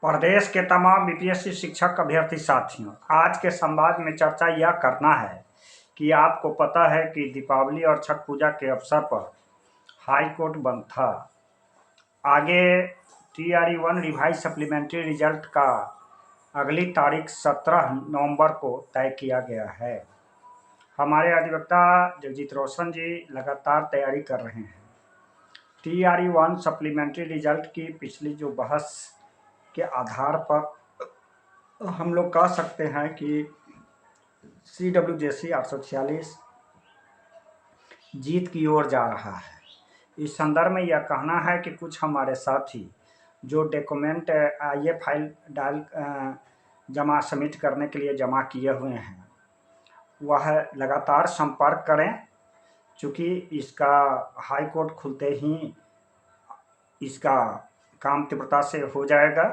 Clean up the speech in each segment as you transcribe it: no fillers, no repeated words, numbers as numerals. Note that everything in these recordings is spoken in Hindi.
प्रदेश के तमाम बीपीएससी शिक्षक अभ्यर्थी साथियों, आज के संवाद में चर्चा यह करना है कि आपको पता है कि दीपावली और छठ पूजा के अवसर पर हाई कोर्ट बंद था। आगे TRE-1 रिवाइज सप्लीमेंट्री रिजल्ट का अगली तारीख 17 नवंबर को तय किया गया है। हमारे अधिवक्ता जगजीत रोशन जी लगातार तैयारी कर रहे हैं। TRE-1 सप्लीमेंट्री रिजल्ट की पिछली जो बहस के आधार पर हम लोग कह सकते हैं कि CWJC 846 जीत की ओर जा रहा है। इस संदर्भ में यह कहना है कि कुछ हमारे साथी जो डॉक्यूमेंट ये फाइल डाल जमा सबमिट करने के लिए जमा किए हुए हैं, वह लगातार संपर्क करें, चूँकि इसका हाई कोर्ट खुलते ही इसका काम तीव्रता से हो जाएगा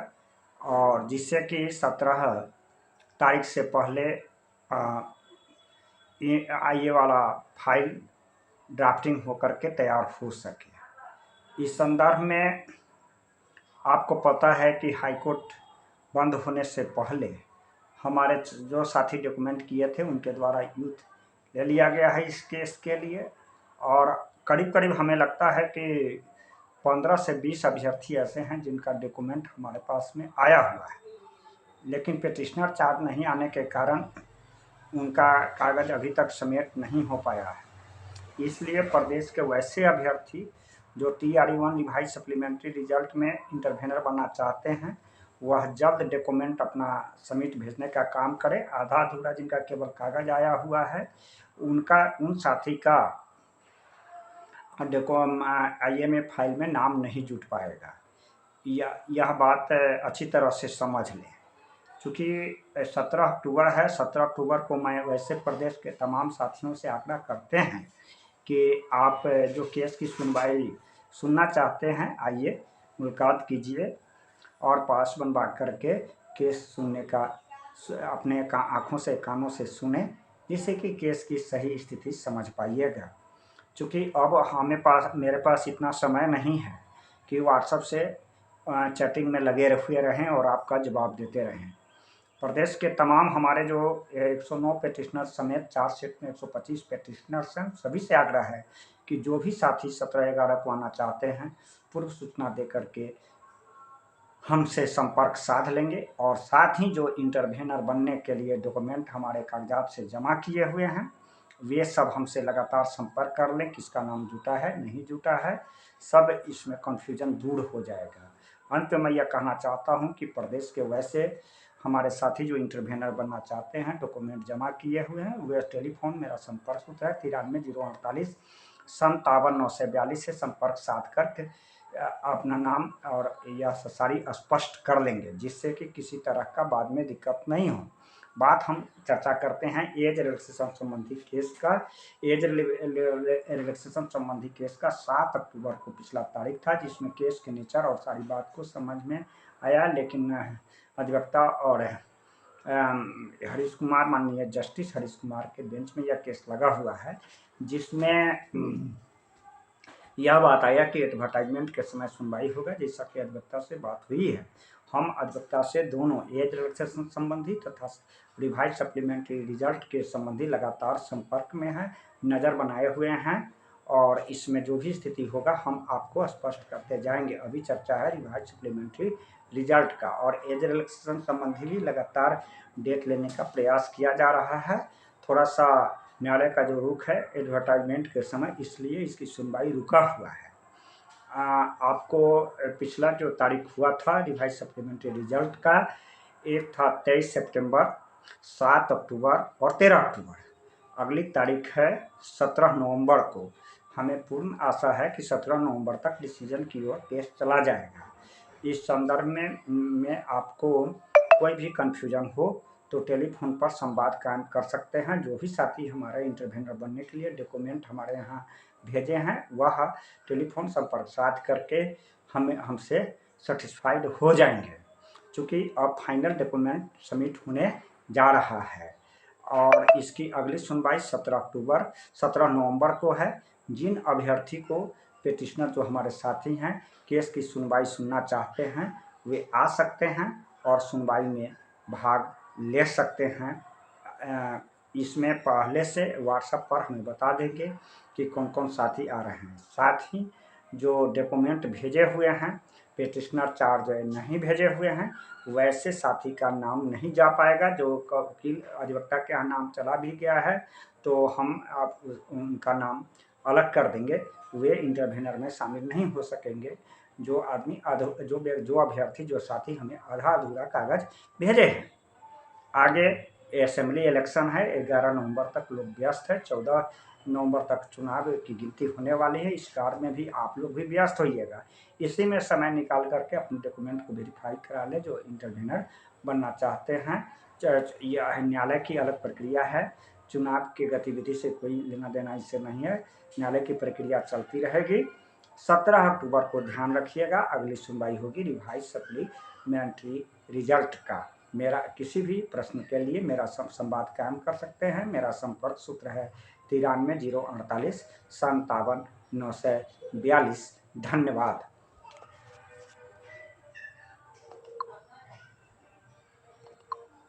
और जिससे कि 17 तारीख से पहले ये वाला फाइल ड्राफ्टिंग होकर के तैयार हो सके। इस संदर्भ में आपको पता है कि हाई कोर्ट बंद होने से पहले हमारे जो साथी डॉक्यूमेंट किए थे उनके द्वारा यूथ ले लिया गया है इस केस के लिए, और करीब करीब हमें लगता है कि 15 से 20 अभ्यर्थी ऐसे हैं जिनका डॉक्यूमेंट हमारे पास में आया हुआ है, लेकिन पिटिशनर चार्ज नहीं आने के कारण उनका कागज़ अभी तक सबमिट नहीं हो पाया है। इसलिए प्रदेश के वैसे अभ्यर्थी जो TRE-1 रिवाइज सप्लीमेंट्री रिजल्ट में इंटरवेनर बनना चाहते हैं, वह जल्द डॉक्यूमेंट अपना सबमिट भेजने का काम करें। आधा अधूरा जिनका केवल कागज़ आया हुआ है उन साथी का IMA फाइल में नाम नहीं जुट पाएगा। यह बात अच्छी तरह से समझ लें, चूँकि 17 अक्टूबर है। 17 अक्टूबर को मैं वैसे प्रदेश के तमाम साथियों से आग्रह करते हैं कि आप जो केस की सुनवाई सुनना चाहते हैं, आइए मुलाकात कीजिए और पास बनवा करके केस सुनने का अपने आँखों से कानों से सुने, जिससे कि केस की सही स्थिति समझ पाइएगा। चूँकि अब मेरे पास इतना समय नहीं है कि व्हाट्सएप से चैटिंग में लगे हुए रहें और आपका जवाब देते रहें। प्रदेश के तमाम हमारे जो 109 पेटिशनर समेत 4 सेट में 125 पेटिशनर्स हैं, सभी से आग्रह है कि जो भी साथी 17/11 को आना चाहते हैं, पूर्व सूचना दे करके हमसे संपर्क साध लेंगे, और साथ ही जो इंटरवेनर बनने के लिए डॉक्यूमेंट हमारे कागजात से जमा किए हुए हैं, वे सब हमसे लगातार संपर्क कर लें। किसका नाम जुटा है, नहीं जुटा है, सब इसमें कन्फ्यूजन दूर हो जाएगा। अंत में मैं यह कहना चाहता हूं कि प्रदेश के वैसे हमारे साथी जो इंटरवेनर बनना चाहते हैं, डॉक्यूमेंट जमा किए हुए हैं, वे टेलीफोन मेरा संपर्क सूत्र है 93 048 57 942 से संपर्क साध कर अपना नाम और यह सारी स्पष्ट कर लेंगे, जिससे कि किसी तरह का बाद में दिक्कत नहीं हो। बात हम चर्चा करते हैं एज रिलैक्सेशन संबंधी केस का। एज रिलैक्सेशन संबंधी केस का 7 अक्टूबर को पिछला तारीख था, जिसमें केस के नेचर और सारी बात को समझ में आया, लेकिन अधिवक्ता और हरीश कुमार, माननीय जस्टिस हरीश कुमार के बेंच में यह केस लगा हुआ है, जिसमें यह बात आया कि एडवर्टाइजमेंट के समय सुनवाई होगा, जैसा कि अधिवक्ता से बात हुई है। हम अधिवक्ता से दोनों एज रिलैक्सेशन संबंधी तथा रिवाइज सप्लीमेंट्री रिजल्ट के संबंधी लगातार संपर्क में हैं, नज़र बनाए हुए हैं, और इसमें जो भी स्थिति होगा हम आपको स्पष्ट करते जाएंगे। अभी चर्चा है रिवाइज सप्लीमेंट्री रिजल्ट का, और एज रिलैक्सेशन संबंधी भी लगातार डेट लेने का प्रयास किया जा रहा है। थोड़ा सा न्यायालय का जो रुख है एडवर्टाइजमेंट के समय, इसलिए इसकी सुनवाई रुका हुआ है। आपको पिछला जो तारीख हुआ था रिवाइज सप्लीमेंट्री रिजल्ट का, एक था 23 सितंबर, 7 अक्टूबर और 13 अक्टूबर। अगली तारीख है 17 नवंबर को। हमें पूर्ण आशा है कि 17 नवंबर तक डिसीजन की ओर केस चला जाएगा। इस संदर्भ में आपको कोई भी कन्फ्यूजन हो तो टेलीफोन पर संवाद कायम कर सकते हैं। जो भी साथी हमारे इंटरवेनर बनने के लिए डॉक्यूमेंट हमारे यहाँ भेजे हैं, वह टेलीफोन संपर्क साध करके हमसे सेटिस्फाइड हो जाएंगे, क्योंकि अब फाइनल डॉक्यूमेंट सबमिट होने जा रहा है और इसकी अगली सुनवाई 17 नवंबर को है। जिन अभ्यर्थी को पेटिशनर जो हमारे साथी हैं केस की सुनवाई सुनना चाहते हैं, वे आ सकते हैं और सुनवाई में भाग ले सकते हैं। इसमें पहले से व्हाट्सएप पर हमें बता देंगे कि कौन कौन साथी आ रहे हैं। साथ ही जो डॉक्यूमेंट भेजे हुए हैं, पिटिशनर चार्ज नहीं भेजे हुए हैं, वैसे साथी का नाम नहीं जा पाएगा। जो वकील अधिवक्ता के यहाँ नाम चला भी गया है तो हम आप उनका नाम अलग कर देंगे, वे इंटरव्यूनर में शामिल नहीं हो सकेंगे। जो आदमी जो अभ्यर्थी जो साथी हमें आधा अधूरा कागज भेजे हैं। आगे असेंबली इलेक्शन है, 11 नवंबर तक लोग व्यस्त है, 14 नवंबर तक चुनाव की गिनती होने वाली है। इस कार्य में भी आप लोग भी व्यस्त होइएगा। इसी में समय निकाल करके अपने डॉक्यूमेंट को वेरीफाई करा ले जो इंटरव्यूनर बनना चाहते हैं। यह न्यायालय की अलग प्रक्रिया है, चुनाव की गतिविधि से कोई लेना देना इससे नहीं है। न्यायालय की प्रक्रिया चलती रहेगी। 17 अक्टूबर को ध्यान रखिएगा, अगली सुनवाई होगी रिवाइज सप्लीमेंट्री रिजल्ट का। मेरा किसी भी प्रश्न के लिए मेरा संवाद कायम कर सकते हैं। मेरा संपर्क सूत्र है 93 048 57 942। धन्यवाद।